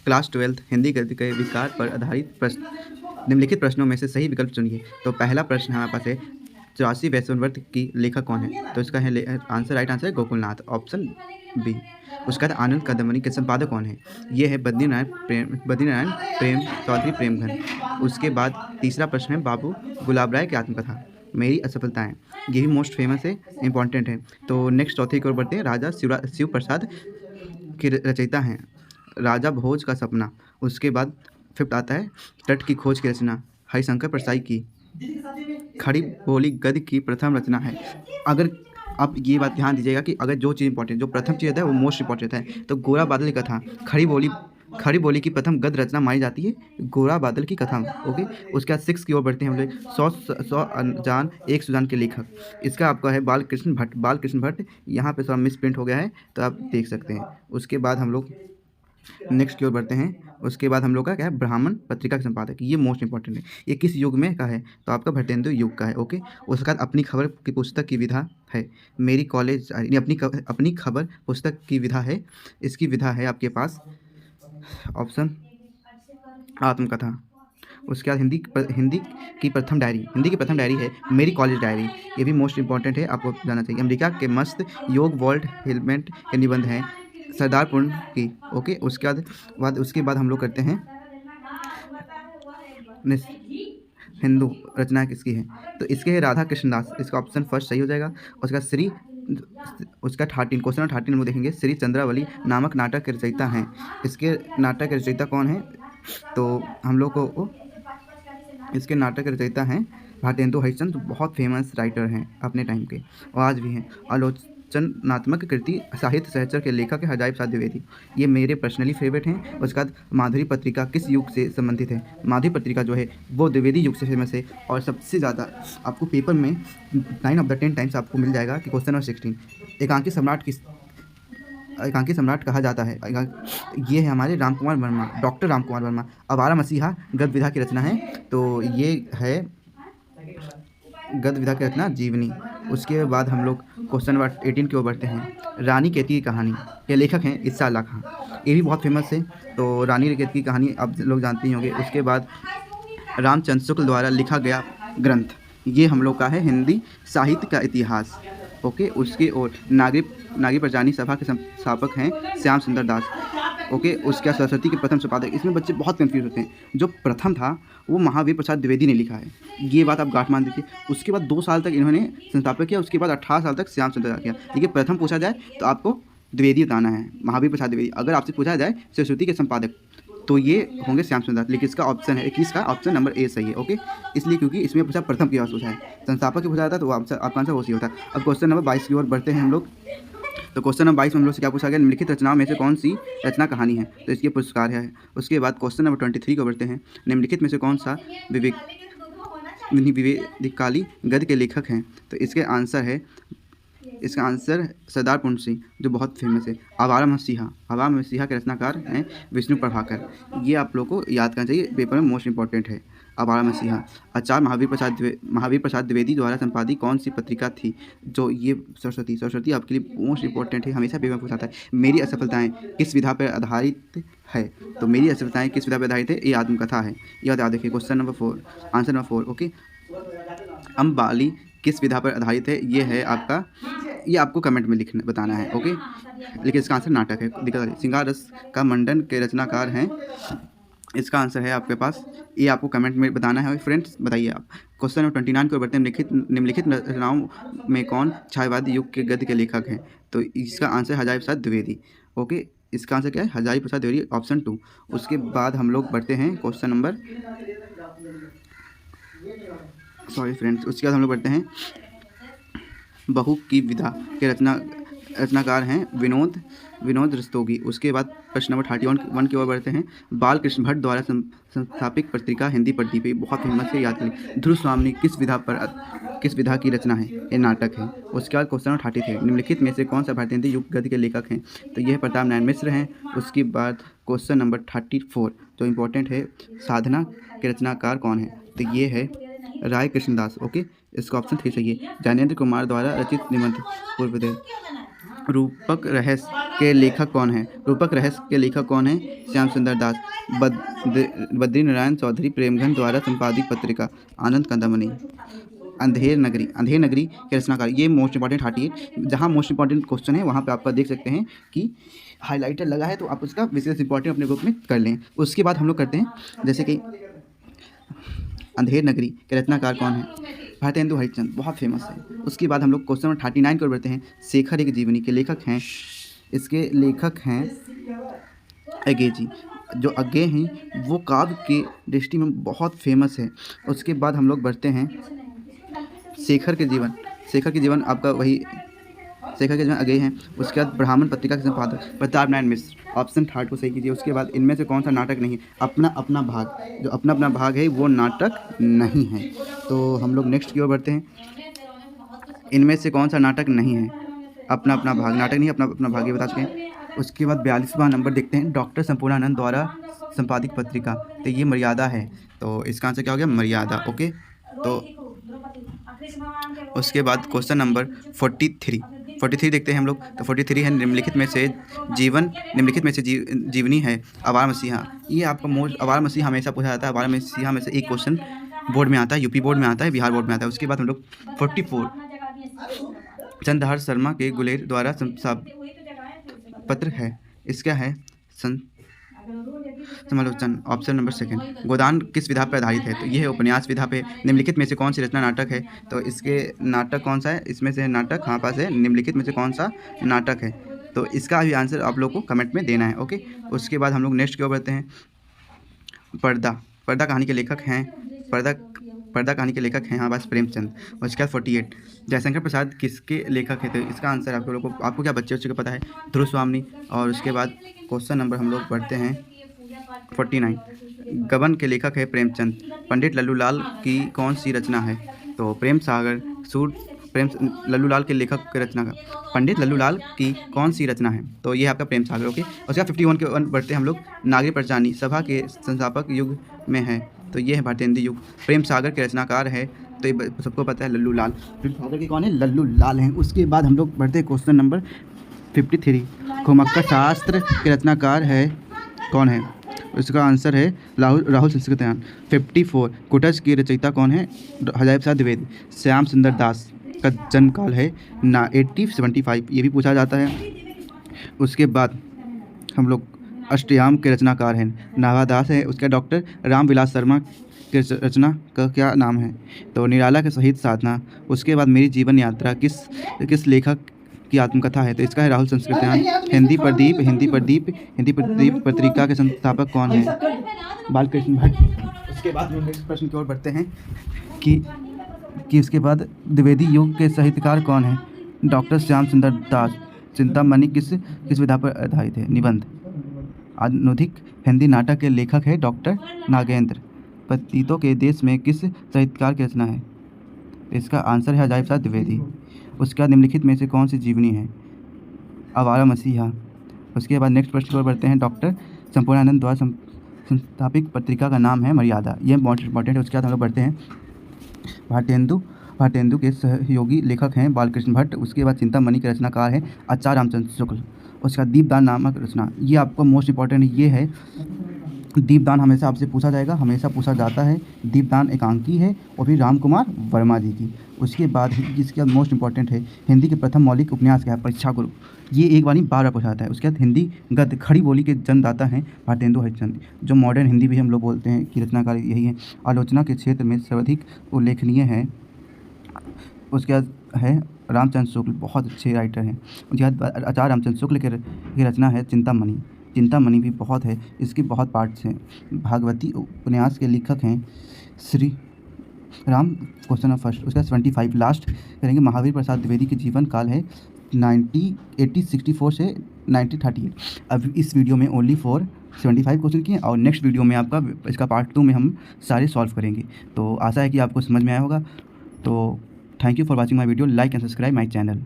Class 12 Hindi गद्य के विकार पर आधारित प्रश्न। निम्नलिखित प्रश्नों में से सही विकल्प चुनिए। तो पहला प्रश्न हमारे पास है 84 वैष्णववर्त की लेखक कौन है? तो इसका है आंसर, राइट आंसर है गोकुलनाथ, ऑप्शन बी। उसका बाद आनंद कादंबरी के संपादक कौन है? ये है बद्रीनारायण प्रेम चौधरी प्रेमघन। उसके बाद तीसरा प्रश्न है बाबू गुलाब राय की आत्मकथा मेरी असफलताएं। ये भी मोस्ट फेमस है, इंपॉर्टेंट है। तो नेक्स्ट चौथे की ओर बढ़ते हैं। राजा शिव प्रसाद के रचयिता हैं राजा भोज का सपना। उसके बाद फिफ्थ आता है तट की खोज की रचना हरिशंकर परसाई की खड़ी बोली गद्य की प्रथम रचना है। अगर आप ये बात ध्यान दीजिएगा कि अगर जो चीज़ इंपॉर्टेंट, जो प्रथम चीज़ है वो मोस्ट इंपॉर्टेंट है। तो गोरा बादल की कथा खड़ी बोली की प्रथम गद्य रचना मानी जाती है गोरा बादल की कथा। ओके, उसके बाद 6 की ओर बढ़ते हैं हम लोग। 100 अनजान एक सुजान के लेखक, इसका आपका है बालकृष्ण भट्ट। यहाँ पे थोड़ा मिस प्रिंट हो गया है तो आप देख सकते हैं। उसके बाद हम लोग नेक्स्ट की ओर बढ़ते हैं। उसके बाद हम लोग का क्या है ब्राह्मण पत्रिका के संपादक, ये मोस्ट इंपॉर्टेंट है। ये किस युग में का है? तो आपका भरतेंदु युग का है। ओके, उसके बाद अपनी खबर की पुस्तक की विधा है मेरी कॉलेज अपनी खबर पुस्तक की विधा है। इसकी विधा है आपके पास ऑप्शन आत्मकथा। उसके बाद हिंदी की प्रथम डायरी है मेरी कॉलेज डायरी। ये भी मोस्ट इंपॉर्टेंट है, आपको जानना चाहिए। अमेरिका के मस्त योग वॉल्ट हेलमेट के निबंध हैं सरदार पूर्ण की। ओके, उसके बाद हम लोग करते हैं हिंदू रचना किसकी है? तो इसके है राधा कृष्णदास, इसका ऑप्शन फर्स्ट सही हो जाएगा। उसका उसका 13 क्वेश्चन 13 हम लोग देखेंगे। श्री चंद्रावली नामक नाटक के रचयिता हैं। इसके नाटक के रचयिता कौन है? तो हम लोग को इसके नाटक के रचयिता हैं भारतेंदु हरिश्चंद्र, बहुत फेमस राइटर हैं अपने टाइम के और आज भी हैं। आलोचनात्मक कृति साहित्य सहचर के लेखक है हजारी प्रसाद द्विवेदी, ये मेरे पर्सनली फेवरेट हैं। उसके बाद माधुरी पत्रिका किस युग से संबंधित है? माधुरी पत्रिका जो है वो द्विवेदी युग से फेमस है और सबसे ज़्यादा आपको पेपर में 9 ऑफ द 10 टाइम्स आपको मिल जाएगा कि क्वेश्चन नंबर 16 एकांकी सम्राट कहा जाता है। ये है हमारे रामकुमार वर्मा, डॉक्टर रामकुमार वर्मा। आवारा मसीहा गद्य विधा की रचना है, तो ये है गद्य विधा की रचना जीवनी। उसके बाद हम लोग क्वेश्चन नंबर 18 की ओर बढ़ते हैं। रानी केतकी की कहानी, ये लेखक हैं ईसा अल्लाह खां, ये भी बहुत फेमस है। तो रानी केतकी की कहानी आप लोग जानते ही होंगे। उसके बाद रामचंद्र शुक्ल द्वारा लिखा गया ग्रंथ, ये हम लोग का है हिंदी साहित्य का इतिहास। ओके, उसके और नागरी प्रजानी सभा के संस्थापक हैं श्याम सुंदर दास। ओके, उसके बाद सरस्वती के प्रथम संपादक, इसमें बच्चे बहुत कंफ्यूज होते हैं। जो प्रथम था वो महावीर प्रसाद द्विवेदी ने लिखा है, ये बात आप गांठ मान दीजिए। उसके बाद 2 साल तक इन्होंने संस्थापक किया, उसके बाद 18 साल तक श्याम सुंदर दास किया। देखिए, प्रथम पूछा जाए तो आपको द्विवेदी बताना है, महावीर प्रसाद द्विवेदी। अगर आपसे पूछा जाए सरस्वती के संपादक तो ये होंगे श्याम सुंदर दास। लेकिन इसका ऑप्शन है 21 का ऑप्शन नंबर ए सही है। ओके, इसलिए क्योंकि इसमें पूछा प्रथम की बात पूछा है, संस्थापक की पूछा जाता है तो आपका आंसर वो सही होता है। अब क्वेश्चन नंबर 22 की ओर बढ़ते हैं हम लोग। तो क्वेश्चन नंबर 22 में हम लोग से क्या पूछा गया? निम्नलिखित रचनाओं में से कौन सी रचना कहानी है? तो इसके पुरस्कार है। उसके बाद क्वेश्चन नंबर 23 को बढ़ते हैं। निम्नलिखित में से कौन सा विवेकाली गद्य के लेखक हैं? तो इसका आंसर सरदार पूर्ण सिंह, जो बहुत फेमस है। आवारा मसीहा के रचनाकार हैं विष्णु प्रभाकर, ये आप लोग को याद करना चाहिए, पेपर में मोस्ट इंपॉर्टेंट है आवारा मसीहा। आचार्य महावीर प्रसाद द्विवेदी द्वारा संपादित कौन सी पत्रिका थी? जो ये सरस्वती आपके लिए मोस्ट इंपॉर्टेंट है, हमेशा पेपर में पूछा जाता है। मेरी असफलताएं किस विधा पर आधारित है? तो मेरी असफलताएं किस विधा पर आधारित है? ये आत्मकथा है, याद देखिए। Question number 4, answer number 4। Okay, Ambali किस विधा पर आधारित है? ये है आपका, ये आपको कमेंट में बताना है। ओके, लेकिन इसका आंसर नाटक है। दिक्कत श्रृंगार रस का मंडन के रचनाकार हैं, इसका आंसर है आपके पास, ये आपको कमेंट में बताना है फ्रेंड्स, बताइए आप। क्वेश्चन नंबर 29 को बढ़ते हैं। निम्नलिखित रचनाओं में कौन छायावादी युग के गद्य के लेखक हैं? तो इसका आंसर हजारी प्रसाद द्विवेदी। ओके, इसका आंसर क्या है? हजारी प्रसाद द्विवेदी, ऑप्शन 2। उसके बाद हम लोग बढ़ते हैं क्वेश्चन नंबर उसके बाद हम लोग बढ़ते हैं बहू की विधा के रचनाकार हैं विनोद रस्तोगी। उसके बाद प्रश्न नंबर 31 की ओर बढ़ते हैं। बालकृष्ण भट्ट द्वारा संस्थापित पत्रिका हिंदी प्रदीप, बहुत फेमस है, याद करिए। ध्रुव स्वामी किस विधा की रचना है? ये नाटक है। उसके बाद क्वेश्चन नंबर 33, निम्नलिखित में से कौन सा भारतीय युग गद्य के लेखक हैं? तो यह प्रताप नारायण मिश्र हैं। उसके बाद क्वेश्चन नंबर 34 जो इंपॉर्टेंट है, साधना के रचनाकार कौन है? तो ये है राय कृष्णदास। ओके, इसका ऑप्शन 3 सही है। ज्ञानेंद्र कुमार द्वारा रचित निबंध पूर्वोदय, रूपक रहस्य के लेखक कौन है? रूपक रहस्य के लेखक कौन है? श्याम सुंदर दास। बद्री नारायण चौधरी प्रेमघन द्वारा संपादित पत्रिका आनंद कंदामणि। अंधेर नगरी के रचनाकार, ये मोस्ट इंपॉर्टेंट हटिए, जहाँ मोस्ट इंपॉर्टेंट क्वेश्चन है वहाँ पे आपका देख सकते हैं कि हाईलाइटर लगा है, तो आप उसका विशेष इंपॉर्टेंट अपने बुक में कर लें। उसके बाद हम लोग करते हैं जैसे कि अंधेर नगरी के रचनाकार कौन है? भारतेंदु हरिश्चंद्र, बहुत फेमस है। उसके बाद हम लोग क्वेश्चन नंबर 39 की ओर बढ़ते हैं। शेखर एक जीवनी के लेखक हैं, इसके लेखक हैं अज्ञे जी। जो अज्ञे हैं वो काव्य की दृष्टि में बहुत फेमस है। उसके बाद हम लोग बढ़ते हैं शेखर के जीवन आपका वही शेखर के जीवन अज्ञे हैं। उसके बाद ब्राह्मण पत्रिका के संपादक प्रताप नारायण मिश्र, ऑप्शन 3 को सही कीजिए। उसके बाद इनमें से कौन सा नाटक नहीं है? अपना अपना भाग, जो अपना अपना भाग है वो नाटक नहीं है। तो हम लोग नेक्स्ट की ओर बढ़ते हैं। इनमें से कौन सा नाटक नहीं है? अपना अपना भाग नाटक नहीं, अपना अपना भाग ये बता चुके हैं। उसके बाद 42वां नंबर देखते हैं, डॉक्टर संपूर्णानंद द्वारा संपादित पत्रिका, तो ये मर्यादा है। तो इसका आंसर क्या हो गया? मर्यादा। ओके, तो उसके बाद क्वेश्चन नंबर 43 देखते हैं हम लोग। तो 43 है निम्नलिखित में से जीवनी है अवारा मसीहा। ये आपका मोस्ट अवारा मसीहा हमेशा पूछा जाता है। अवारा मसीहा में से एक क्वेश्चन बोर्ड में आता है, यूपी बोर्ड में आता है, बिहार बोर्ड में आता है। उसके बाद हम लोग 44 चंद्रहार शर्मा के गुलेर द्वारा पत्र है, इसका है समालोचन, ऑप्शन नंबर 2। गोदान किस विधा पर आधारित है? तो ये है उपन्यास विधा पे। निम्नलिखित में से कौन सी रचना नाटक है? तो इसके नाटक कौन सा है? इसमें से नाटक हाँ पास है। निम्नलिखित में से कौन सा नाटक है? तो इसका भी आंसर आप लोग को कमेंट में देना है। ओके, उसके बाद हम लोग नेक्स्ट की ओर बढ़ते हैं। पर्दा कहानी के लेखक हैं हमारे पास प्रेमचंद। और इसके बाद 48 जयशंकर प्रसाद किसके लेखक है? तो इसका आंसर आपको क्या बच्चे को पता है? ध्रुव स्वामी। और उसके बाद क्वेश्चन नंबर हम लोग बढ़ते हैं 49 गबन के लेखक है प्रेमचंद। पंडित लल्लूलाल की कौन सी रचना है? तो प्रेम सागर लल्लूलाल के लेखक की रचना का पंडित लल्लूलाल की कौन सी रचना है? तो ये आपका प्रेम सागर। ओके, उसके बाद 51 के बढ़ते हैं हम लोग। नागरिक पंचानी सभा के संस्थापक युग में है, तो ये है भारतेंदु युग। प्रेम सागर के रचनाकार है, तो ये सबको पता है लल्लूलाल। प्रेम सागर के कौन है? लल्लूलाल हैं। उसके बाद हम लोग बढ़ते हैं क्वेश्चन नंबर 53 घुमक्कड़ शास्त्र के रचनाकार है कौन है? इसका आंसर है राहुल संस्कृतयान। 54 कुटज की रचयिता कौन है? हजारी प्रसाद द्विवेदी। श्याम सुंदर दास का जन्म काल है 1875, ये भी पूछा जाता है। उसके बाद हम लोग अष्टयाम के रचनाकार हैं नाभादास है। उसका डॉक्टर रामविलास शर्मा के रचना का क्या नाम है? तो निराला के शहीद साधना। उसके बाद मेरी जीवन यात्रा किस लेखक की आत्मकथा है? तो इसका है राहुल संस्कृतयान। हिंदी प्रदीप पत्रिका के संस्थापक कौन है? बालकृष्ण भट्ट। उसके बाद हम नेक्स्ट प्रश्न की ओर बढ़ते हैं कि उसके बाद द्विवेदी युग के साहित्यकार कौन है? डॉक्टर श्याम सुंदर दास। चिंतामणि किस विधा पर आधारित है? निबंध। आधुनिक हिंदी नाटक के लेखक है डॉक्टर नागेंद्र। पतितों के देश में किस साहित्यकार की रचना है? इसका आंसर है हजारी प्रसाद द्विवेदी। उसके बाद निम्नलिखित में से कौन सी जीवनी है? अवारा मसीहा। उसके बाद नेक्स्ट प्रश्न की ओर बढ़ते हैं। डॉक्टर संपूर्णानंद द्वारा संस्थापित पत्रिका का नाम है मर्यादा, यह बहुत इंपॉर्टेंट है। उसके बाद हम लोग बढ़ते हैं भारतेंदु के सहयोगी लेखक हैं बालकृष्ण भट्ट। उसके बाद चिंतामणि के रचनाकार है आचार्य रामचंद्र शुक्ल। उसका दीपदान नामक रचना, ये आपको मोस्ट इंपॉर्टेंट ये है। दीपदान हमेशा आपसे पूछा जाता है। दीपदान एकांकी है और फिर राम कुमार वर्मा जी की। उसके बाद जिसके बाद मोस्ट इंपॉर्टेंट है हिंदी के प्रथम मौलिक उपन्यास क्या है? परीक्षा गुरु। ये एक बार नहीं 12 पूछा जाता है। उसके बाद हिंदी गद्य खड़ी बोली के जन्मदाता हैं भारतेंदु हरिश्चंद्र, जो मॉडर्न हिंदी भी हम लोग बोलते हैं कि रचनाकार यही है। आलोचना के क्षेत्र में सर्वाधिक उल्लेखनीय है। उसके बाद है रामचंद्र शुक्ल, बहुत अच्छे राइटर हैं। उसके बाद आचार्य रामचंद्र शुक्ल की रचना है चिंतामणि भी बहुत है, इसके बहुत पार्ट्स हैं। भागवती उपन्यास के लेखक हैं Shri Ram. Question number first. उसका 75 लास्ट करेंगे। महावीर प्रसाद द्विवेदी के जीवन काल है 1864 से 1938। अब इस वीडियो में ओनली 75 क्वेश्चन किए और नेक्स्ट वीडियो में आपका इसका पार्ट 2 में हम सारे सॉल्व करेंगे। तो आशा है कि आपको समझ में आया होगा। तो thank you for watching my video. Like and subscribe my channel.